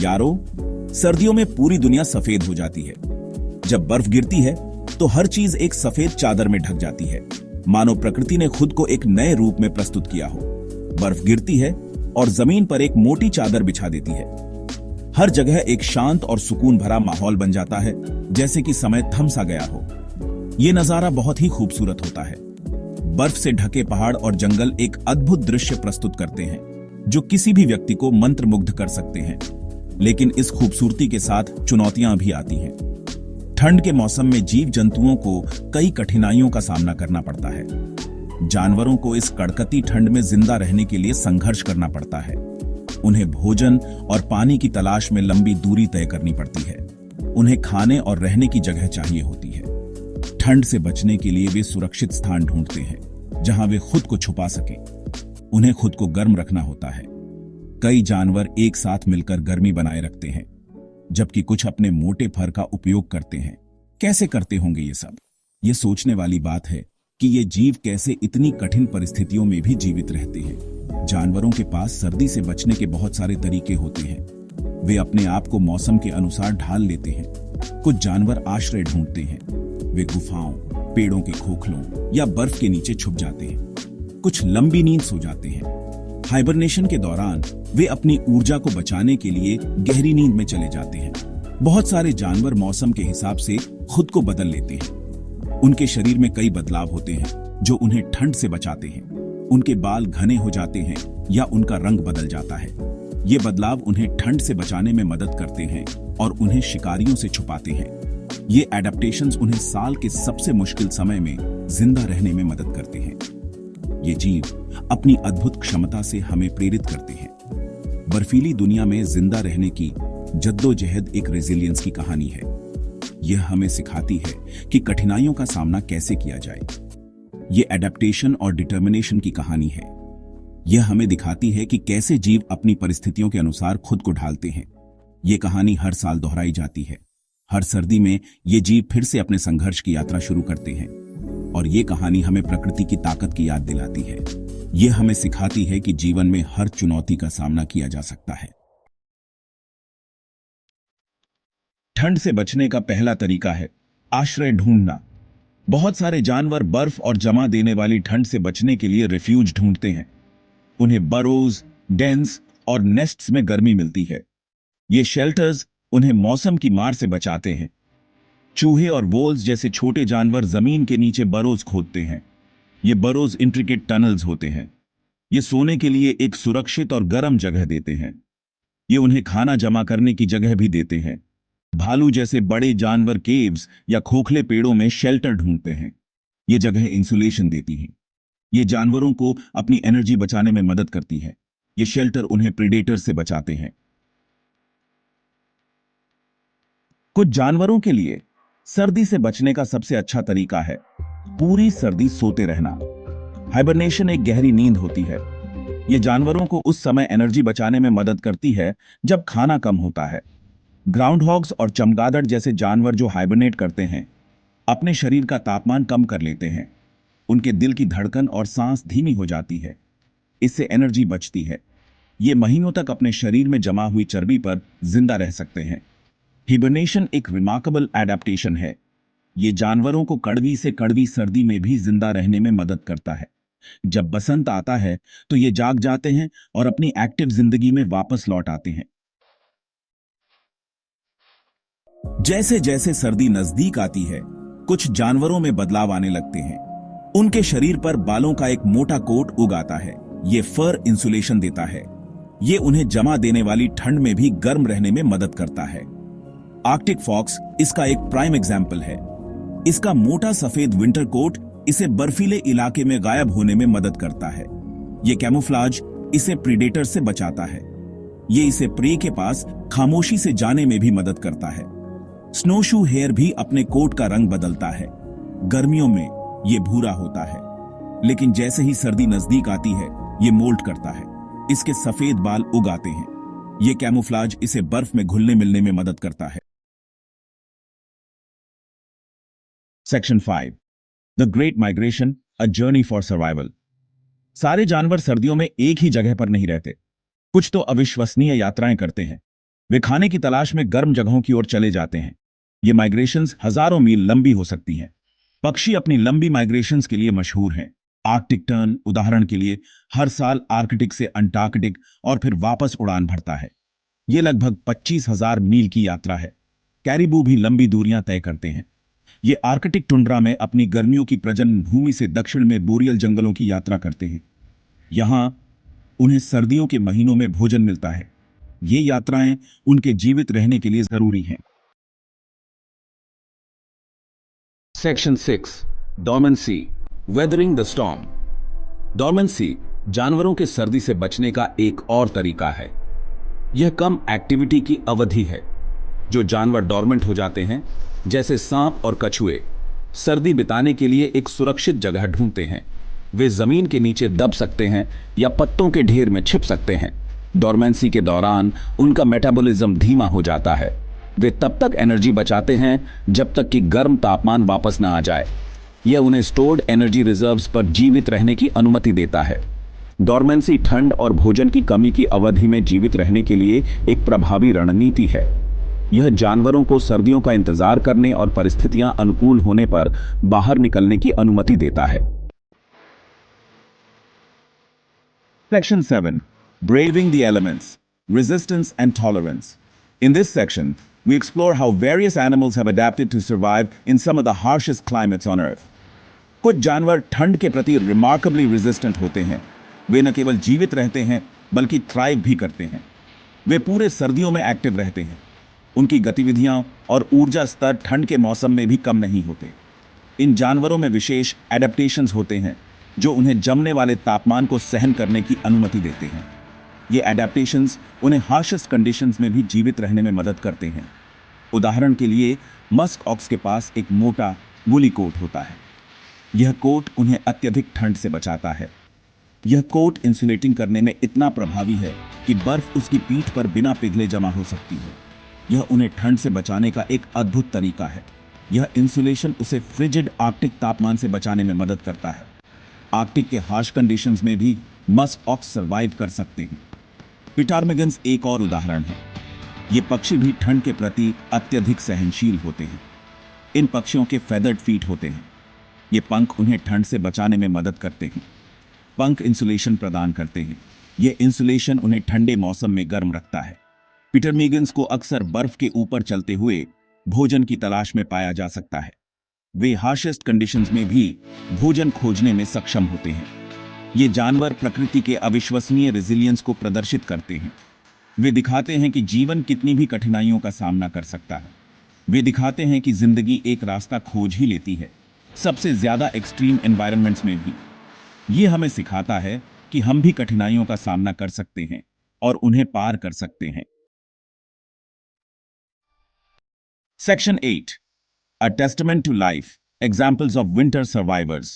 यारो, सर्दियों में पूरी दुनिया सफेद हो जाती है। जब बर्फ गिरती है तो हर चीज एक सफेद चादर में ढक जाती है, मानो प्रकृति ने खुद को एक नए रूप में प्रस्तुत किया हो। बर्फ गिरती है और जमीन पर एक मोटी चादर बिछा देती है। हर जगह एक शांत और सुकून भरा माहौल बन जाता है, जैसे कि समय थम सा गया हो। ये नजारा बहुत ही खूबसूरत होता है। बर्फ से ढके पहाड़ और जंगल एक अद्भुत दृश्य प्रस्तुत करते हैं, जो किसी भी व्यक्ति को मंत्रमुग्ध कर सकते हैं। लेकिन इस खूबसूरती के साथ चुनौतियां भी आती हैं। ठंड के मौसम में जीव जंतुओं को कई कठिनाइयों का सामना करना पड़ता है। जानवरों को इस कड़कती ठंड में जिंदा रहने के लिए संघर्ष करना पड़ता है। उन्हें भोजन और पानी की तलाश में लंबी दूरी तय करनी पड़ती है। उन्हें खाने और रहने की जगह चाहिए होती है। ठंड से बचने के लिए वे सुरक्षित स्थान ढूंढते हैं, जहां वे खुद को छुपा सकें। उन्हें खुद को गर्म रखना होता है। कई जानवर एक साथ मिलकर गर्मी बनाए रखते हैं, जबकि कुछ अपने मोटे फर का उपयोग करते हैं। कैसे करते होंगे ये सब? ये सोचने वाली बात है कि ये जीव कैसे इतनी कठिन परिस्थितियों में भी जीवित रहते हैं। जानवरों के पास सर्दी से बचने के बहुत सारे तरीके होते हैं। वे अपने आप को मौसम के अनुसार ढाल लेते हैं। कुछ जानवर आश्रय ढूंढते हैं। वे गुफाओं, पेड़ों के खोखलों या बर्फ के नीचे छुप जाते हैं। कुछ लंबी नींद सो जाते हैं। हाइबरनेशन के दौरान वे अपनी ऊर्जा को बचाने के लिए गहरी नींद में चले जाते हैं। बहुत सारे जानवर मौसम के हिसाब से खुद को बदल लेते हैं। उनके शरीर में कई बदलाव होते हैं जो उन्हें ठंड से बचाते हैं। उनके बाल घने हो जाते हैं या उनका रंग बदल जाता है। ये बदलाव उन्हें ठंड से बचाने में मदद करते हैं और उन्हें शिकारियों से छुपाते हैं। ये एडेप्टेशंस उन्हें साल के सबसे मुश्किल समय में जिंदा रहने में मदद करते हैं। ये जीव अपनी अद्भुत क्षमता से हमें प्रेरित करते हैं। बर्फीली दुनिया में जिंदा रहने की जद्दोजहद एक रेजिलियंस की कहानी है। यह हमें सिखाती है कि कठिनाइयों का सामना कैसे किया जाए। यह एडेप्टेशन और डिटर्मिनेशन की कहानी है। यह हमें दिखाती है कि कैसे जीव अपनी परिस्थितियों के अनुसार खुद को ढालते हैं। यह कहानी हर साल दोहराई जाती है। हर सर्दी में ये जीव फिर से अपने संघर्ष की यात्रा शुरू करते हैं और ये कहानी हमें प्रकृति की ताकत की याद दिलाती है। यह हमें सिखाती है कि जीवन में हर चुनौती का सामना किया जा सकता है। ठंड से बचने का पहला तरीका है आश्रय ढूंढना। बहुत सारे जानवर बर्फ और जमा देने वाली ठंड से बचने के लिए रिफ्यूज ढूंढते हैं। उन्हें बरोज, डेंस और नेस्ट्स में गर्मी मिलती है। ये शेल्टर्स उन्हें मौसम की मार से बचाते हैं। चूहे और वोल्स जैसे छोटे जानवर जमीन के नीचे बरोज खोदते हैं। ये बरोज इंट्रिकेट टनल्स होते हैं। ये सोने के लिए एक सुरक्षित और गर्म जगह देते हैं। ये उन्हें खाना जमा करने की जगह भी देते हैं। भालू जैसे बड़े जानवर केव्स या खोखले पेड़ों में शेल्टर ढूंढते हैं। ये जगह इंसुलेशन देती है। ये जानवरों को अपनी एनर्जी बचाने में मदद करती है। ये शेल्टर उन्हें प्रेडेटर से बचाते हैं। कुछ जानवरों के लिए सर्दी से बचने का सबसे अच्छा तरीका है पूरी सर्दी सोते रहना। हाइबरनेशन एक गहरी नींद होती है। यह जानवरों को उस समय एनर्जी बचाने में मदद करती है जब खाना कम होता है। ग्राउंड हॉग्स और चमगादड़ जैसे जानवर जो हाइबरनेट करते हैं, अपने शरीर का तापमान कम कर लेते हैं। उनके दिल की धड़कन और सांस धीमी हो जाती है। इससे एनर्जी बचती है। ये महीनों तक अपने शरीर में जमा हुई चर्बी पर जिंदा रह सकते हैं। हिबरनेशन एक रिमार्केबल एडेप्टेशन है। ये जानवरों को कड़वी से कड़वी सर्दी में भी जिंदा रहने में मदद करता है। जब बसंत आता है तो ये जाग जाते हैं और अपनी एक्टिव जिंदगी में वापस लौट आते हैं। जैसे जैसे सर्दी नजदीक आती है, कुछ जानवरों में बदलाव आने लगते हैं। उनके शरीर पर बालों का एक मोटा कोट उग आता है। ये फर इंसुलेशन देता है। ये उन्हें जमा देने वाली ठंड में भी गर्म रहने में मदद करता है। आर्कटिक फॉक्स इसका एक प्राइम एग्जाम्पल है। इसका मोटा सफेद विंटर कोट इसे बर्फीले इलाके में गायब होने में मदद करता है। यह कैमोफ्लाज इसे प्रीडेटर से बचाता है। यह इसे प्रे के पास खामोशी से जाने में भी मदद करता है। स्नोशू हेयर भी अपने कोट का रंग बदलता है। गर्मियों में यह भूरा होता है, लेकिन जैसे ही सर्दी नजदीक आती है यह मोल्ट करता है। इसके सफेद बाल उग आते हैं। यह कैमोफ्लाज इसे बर्फ में घुलने मिलने में मदद करता है। Section 5 the great migration, a journey for survival. सारे जानवर सर्दियों में एक ही जगह पर नहीं रहते। कुछ तो अविश्वसनीय यात्राएं करते हैं। वे खाने की तलाश में गर्म जगहों की ओर चले जाते हैं। ये माइग्रेशंस हजारों मील लंबी हो सकती हैं। पक्षी अपनी लंबी माइग्रेशंस के लिए मशहूर हैं। आर्कटिक टर्न उदाहरण के लिए हर साल आर्कटिक से अंटार्कटिक और फिर वापस उड़ान भरता है। ये लगभग 25,000 मील की यात्रा है। कैरिबू भी लंबी दूरियां तय करते हैं। ये आर्कटिक टुंड्रा में अपनी गर्मियों की प्रजनन भूमि से दक्षिण में बोरियल जंगलों की यात्रा करते हैं। यहाँ उन्हें सर्दियों के महीनों में भोजन मिलता है। ये यात्राएं उनके जीवित रहने के लिए जरूरी हैं। Section 6 dormancy weathering the storm. Dormancy जानवरों के सर्दी से बचने का एक और तरीका है। यह कम एक्टिविटी की अवधि है। जो जानवर डॉर्मेंट हो जाते हैं, जैसे सांप और कछुए, सर्दी बिताने के लिए एक सुरक्षित जगह ढूंढते हैं। वे जमीन के नीचे दब सकते हैं या पत्तों के ढेर में छिप सकते हैं। डॉर्मेंसी के दौरान उनका मेटाबॉलिज्म धीमा हो जाता है। वे तब तक एनर्जी बचाते हैं जब तक कि गर्म तापमान वापस न आ जाए। यह उन्हें स्टोर्ड एनर्जी रिजर्व्स पर जीवित रहने की अनुमति देता है। डॉर्मेंसी ठंड और भोजन की कमी की अवधि में जीवित रहने के लिए एक प्रभावी रणनीति है। यह जानवरों को सर्दियों का इंतजार करने और परिस्थितियां अनुकूल होने पर बाहर निकलने की अनुमति देता है। Section 7 Braving the Elements Resistance and Tolerance. In this section, we explore how various animals have adapted to survive in some of the harshest climates on Earth. कुछ जानवर ठंड के प्रति रिमार्केबली रेजिस्टेंट होते हैं। वे न केवल जीवित रहते हैं बल्कि थ्राइव भी करते हैं। वे पूरे सर्दियों में एक्टिव रहते हैं। उनकी गतिविधियां और ऊर्जा स्तर ठंड के मौसम में भी कम नहीं होते। इन जानवरों में विशेष एडेप्टेशंस होते हैं जो उन्हें जमने वाले तापमान को सहन करने की अनुमति देते हैं। ये एडेप्टेशंस उन्हें हार्शेस्ट कंडीशंस में भी जीवित रहने में मदद करते हैं। उदाहरण के लिए मस्क ऑक्स के पास एक मोटा वूली कोट होता है। यह कोट उन्हें अत्यधिक ठंड से बचाता है। यह कोट इंसुलेटिंग करने में इतना प्रभावी है कि बर्फ उसकी पीठ पर बिना पिघले जमा हो सकती है। यह उन्हें ठंड से बचाने का एक अद्भुत तरीका है। यह इंसुलेशन उसे फ्रिजिड आर्कटिक तापमान से बचाने में मदद करता है। आर्कटिक के हार्श कंडीशंस में भी मस्क ऑक्स सर्वाइव कर सकते हैं। पिटारमिगन्स एक और उदाहरण है। ये पक्षी भी ठंड के प्रति अत्यधिक सहनशील होते हैं। इन पक्षियों के फेदर्ड फीट होते हैं। ये पंख उन्हें ठंड से बचाने में मदद करते हैं। पंख इंसुलेशन प्रदान करते हैं। ये इंसुलेशन उन्हें ठंडे मौसम में गर्म रखता है। पिटरमिगन्स को अक्सर बर्फ के ऊपर चलते हुए भोजन की तलाश में पाया जा सकता है। वे हार्शेस्ट कंडीशंस में भी भोजन खोजने में सक्षम होते हैं। ये जानवर प्रकृति के अविश्वसनीय रेजिलियंस को प्रदर्शित करते हैं। वे दिखाते हैं कि जीवन कितनी भी कठिनाइयों का सामना कर सकता है। वे दिखाते हैं कि जिंदगी एक रास्ता खोज ही लेती है, सबसे ज्यादा एक्सट्रीम एनवायरनमेंट्स में भी। ये हमें सिखाता है कि हम भी कठिनाइयों का सामना कर सकते हैं और उन्हें पार कर सकते हैं। Section 8 A Testament to Life Examples of Winter Survivors.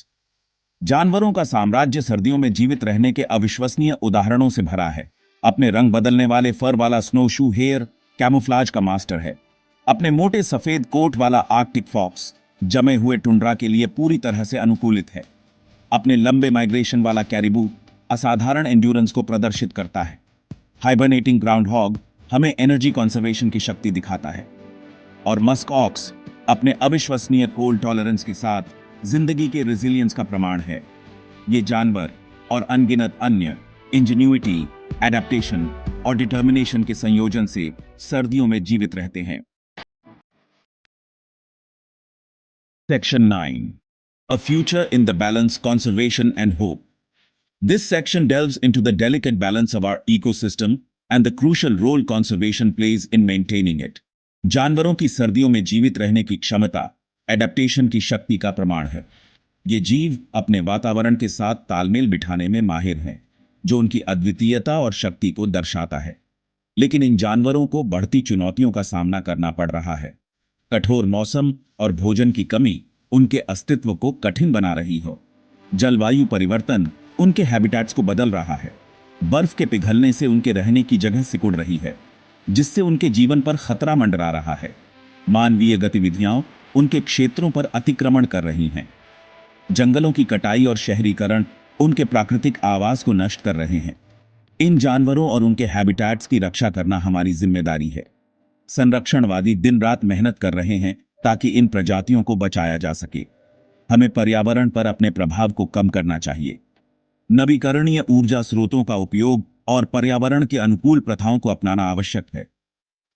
जानवरों का साम्राज्य सर्दियों में जीवित रहने के अविश्वसनीय उदाहरणों से भरा है। अपने रंग बदलने वाले फर वाला स्नोशू हेयर कैमोफ्लाज का मास्टर है। अपने मोटे सफेद कोट वाला आर्कटिक फॉक्स जमे हुए टुंड्रा के लिए पूरी तरह से अनुकूलित है। अपने लंबे माइग्रेशन वाला कैरिबू असाधारण एंड्योरेंस को प्रदर्शित करता है। हाइबरनेटिंग ग्राउंड हॉग हमें एनर्जी कंजर्वेशन की शक्ति दिखाता है। और मस्क ऑक्स अपने अविश्वसनीय कोल्ड टॉलरेंस के साथ जिंदगी के रेजिलियंस का प्रमाण है। ये जानवर और अनगिनत अन्य इंजेन्युइटी, एडेप्टेशन और डिटर्मिनेशन के संयोजन से सर्दियों में जीवित रहते हैं। Section 9 A Future in the Balance, Conservation and Hope. This section delves into the delicate balance of our ecosystem and the crucial role conservation plays in maintaining it. जानवरों की सर्दियों में जीवित रहने की क्षमता एडेप्टेशन की शक्ति का प्रमाण है। ये जीव अपने वातावरण के साथ तालमेल बिठाने में माहिर हैं, जो उनकी अद्वितीयता और शक्ति को दर्शाता है। लेकिन इन जानवरों को बढ़ती चुनौतियों का सामना करना पड़ रहा है। कठोर मौसम और भोजन की कमी उनके अस्तित्व को कठिन बना रही हो। जलवायु परिवर्तन उनके हैबिटेट्स को बदल रहा है। बर्फ के पिघलने से उनके रहने की जगह सिकुड़ रही है, जिससे उनके जीवन पर खतरा मंडरा रहा है। मानवीय गतिविधियां उनके क्षेत्रों पर अतिक्रमण कर रही हैं। जंगलों की कटाई और शहरीकरण उनके प्राकृतिक आवास को नष्ट कर रहे हैं। इन जानवरों और उनके हैबिटेट्स की रक्षा करना हमारी जिम्मेदारी है। संरक्षणवादी दिन रात मेहनत कर रहे हैं ताकि इन प्रजातियों को बचाया जा सके। हमें पर्यावरण पर अपने प्रभाव को कम करना चाहिए। नवीकरणीय ऊर्जा स्रोतों का उपयोग और पर्यावरण के अनुकूल प्रथाओं को अपनाना आवश्यक है।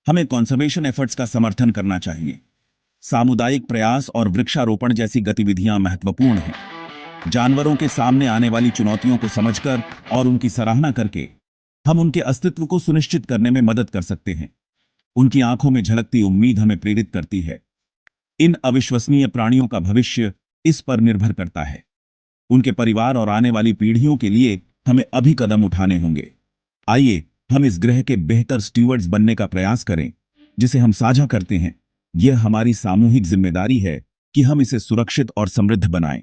हमें कंजर्वेशन एफर्ट्स का समर्थन करना चाहिए। सामुदायिक प्रयास और वृक्षारोपण जैसी गतिविधियां महत्वपूर्ण हैं। जानवरों के सामने आने वाली चुनौतियों को समझकर और उनकी सराहना करके हम उनके अस्तित्व को सुनिश्चित करने में मदद कर सकते हैं। उनकी आंखों में झलकती उम्मीद हमें प्रेरित करती है। इन अविश्वसनीय प्राणियों का भविष्य इस पर निर्भर करता है। उनके परिवार और आने वाली पीढ़ियों के लिए हमें अभी कदम उठाने होंगे। आइए हम इस ग्रह के बेहतर स्टीवर्ड्स बनने का प्रयास करें जिसे हम साझा करते हैं। यह हमारी सामूहिक जिम्मेदारी है कि हम इसे सुरक्षित और समृद्ध बनाएं।